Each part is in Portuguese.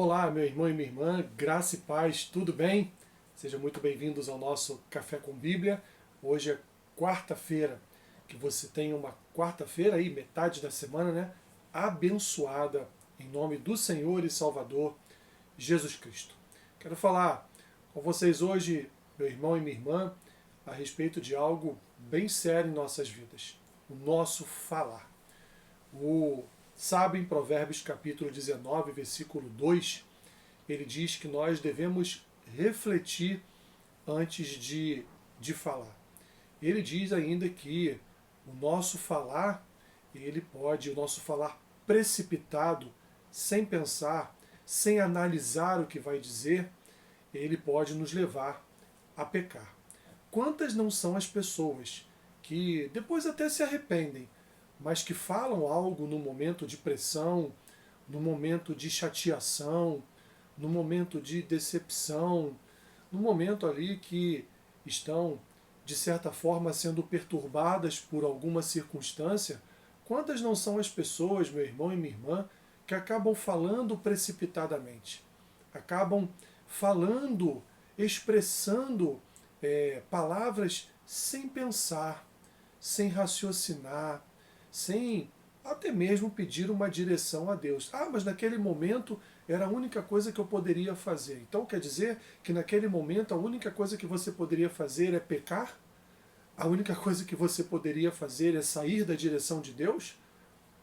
Olá, meu irmão e minha irmã, graça e paz, tudo bem? Sejam muito bem-vindos ao nosso Café com Bíblia. Hoje é quarta-feira, que você tenha uma quarta-feira aí, metade da semana, né? Abençoada, em nome do Senhor e Salvador Jesus Cristo. Quero falar com vocês hoje, meu irmão e minha irmã, a respeito de algo bem sério em nossas vidas: o nosso falar. O sábio em Provérbios capítulo 19, versículo 2, ele diz que nós devemos refletir antes de falar. Ele diz ainda que o nosso falar, o nosso falar precipitado, sem pensar, sem analisar o que vai dizer, ele pode nos levar a pecar. Quantas não são as pessoas que depois até se arrependem, mas que falam algo no momento de pressão, no momento de chateação, no momento de decepção, no momento ali que estão, de certa forma, sendo perturbadas por alguma circunstância? Quantas não são as pessoas, meu irmão e minha irmã, que acabam falando precipitadamente, acabam falando, expressando palavras sem pensar, sem raciocinar, sem até mesmo pedir uma direção a Deus. Ah, mas naquele momento era a única coisa que eu poderia fazer. Então quer dizer que naquele momento a única coisa que você poderia fazer é pecar? A única coisa que você poderia fazer é sair da direção de Deus?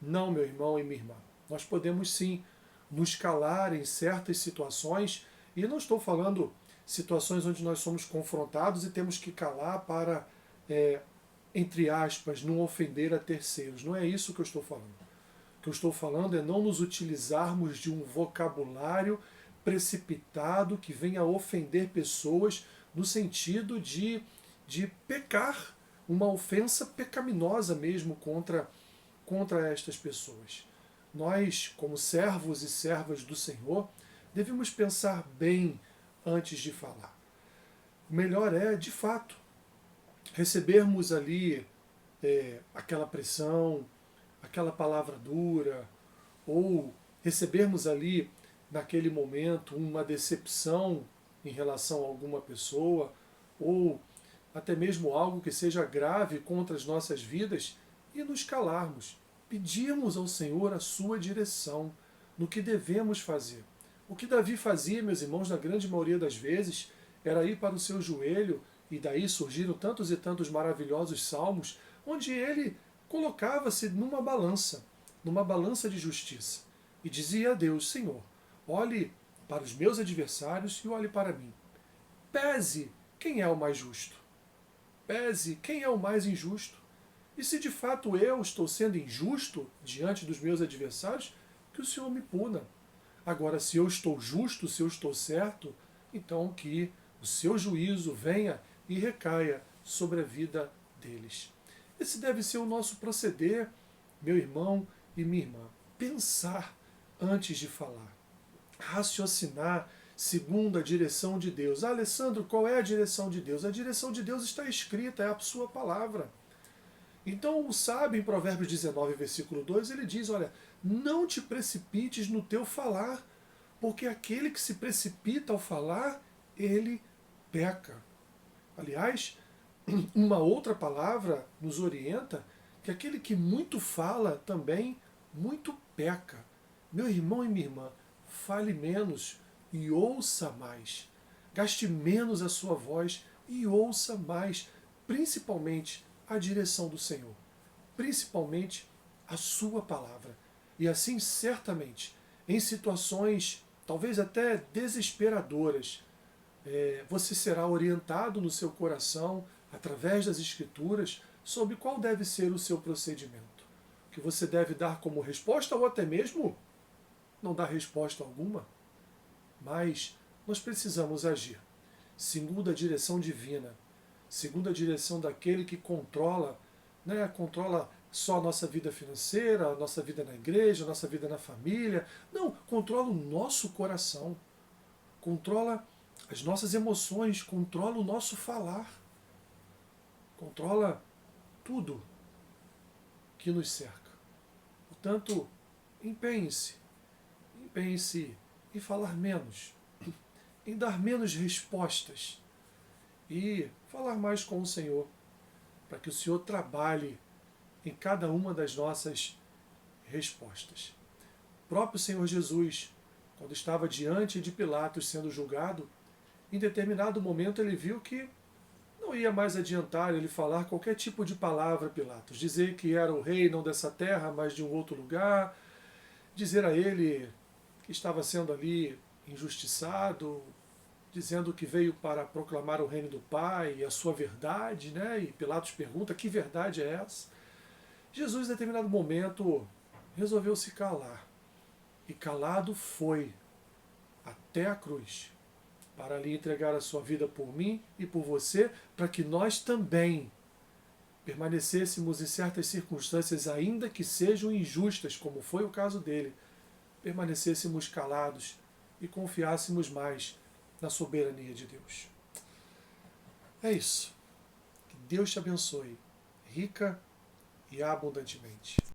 Não, meu irmão e minha irmã. Nós podemos sim nos calar em certas situações, e não estou falando situações onde nós somos confrontados e temos que calar para, entre aspas, não ofender a terceiros. Não é isso que eu estou falando. O que eu estou falando é não nos utilizarmos de um vocabulário precipitado que venha a ofender pessoas no sentido de pecar, uma ofensa pecaminosa mesmo contra estas pessoas. Nós, como servos e servas do Senhor, devemos pensar bem antes de falar. O melhor é, de fato, recebermos ali aquela pressão, aquela palavra dura, ou recebermos ali, naquele momento, uma decepção em relação a alguma pessoa, ou até mesmo algo que seja grave contra as nossas vidas, e nos calarmos, pedirmos ao Senhor a sua direção no que devemos fazer. O que Davi fazia, meus irmãos, na grande maioria das vezes, era ir para o seu joelho, e daí surgiram tantos e tantos maravilhosos salmos, onde ele colocava-se numa balança de justiça, e dizia a Deus: Senhor, olhe para os meus adversários e olhe para mim. Pese quem é o mais justo. Pese quem é o mais injusto. E se de fato eu estou sendo injusto diante dos meus adversários, que o Senhor me puna. Agora, se eu estou justo, se eu estou certo, então que o seu juízo venha e recaia sobre a vida deles. Esse deve ser o nosso proceder, meu irmão e minha irmã. Pensar antes de falar. Raciocinar segundo a direção de Deus. Ah, Alessandro, qual é a direção de Deus? A direção de Deus está escrita, é a sua palavra. Então o sábio em Provérbios 19, versículo 2, ele diz, olha, não te precipites no teu falar, porque aquele que se precipita ao falar, ele peca. Aliás, uma outra palavra nos orienta que aquele que muito fala também muito peca. Meu irmão e minha irmã, fale menos e ouça mais. Gaste menos a sua voz e ouça mais, principalmente a direção do Senhor, principalmente a sua palavra. E assim, certamente, em situações talvez até desesperadoras, você será orientado no seu coração, através das Escrituras, sobre qual deve ser o seu procedimento. O que você deve dar como resposta, ou até mesmo não dar resposta alguma. Mas nós precisamos agir segundo a direção divina, segundo a direção daquele que controla, controla só a nossa vida financeira, a nossa vida na igreja, a nossa vida na família. Não, controla o nosso coração, controla as nossas emoções, controla o nosso falar, controla tudo que nos cerca. Portanto, empenhe-se em falar menos, em dar menos respostas e falar mais com o Senhor, para que o Senhor trabalhe em cada uma das nossas respostas. O próprio Senhor Jesus, quando estava diante de Pilatos sendo julgado, em determinado momento ele viu que não ia mais adiantar ele falar qualquer tipo de palavra a Pilatos, dizer que era o rei não dessa terra, mas de um outro lugar, dizer a ele que estava sendo ali injustiçado, dizendo que veio para proclamar o reino do Pai e a sua verdade, né? E Pilatos pergunta: que verdade é essa? Jesus, em determinado momento, resolveu se calar. E calado foi até a cruz, para ali entregar a sua vida por mim e por você, para que nós também permanecêssemos em certas circunstâncias, ainda que sejam injustas, como foi o caso dele, permanecêssemos calados e confiássemos mais na soberania de Deus. É isso. Que Deus te abençoe, rica e abundantemente.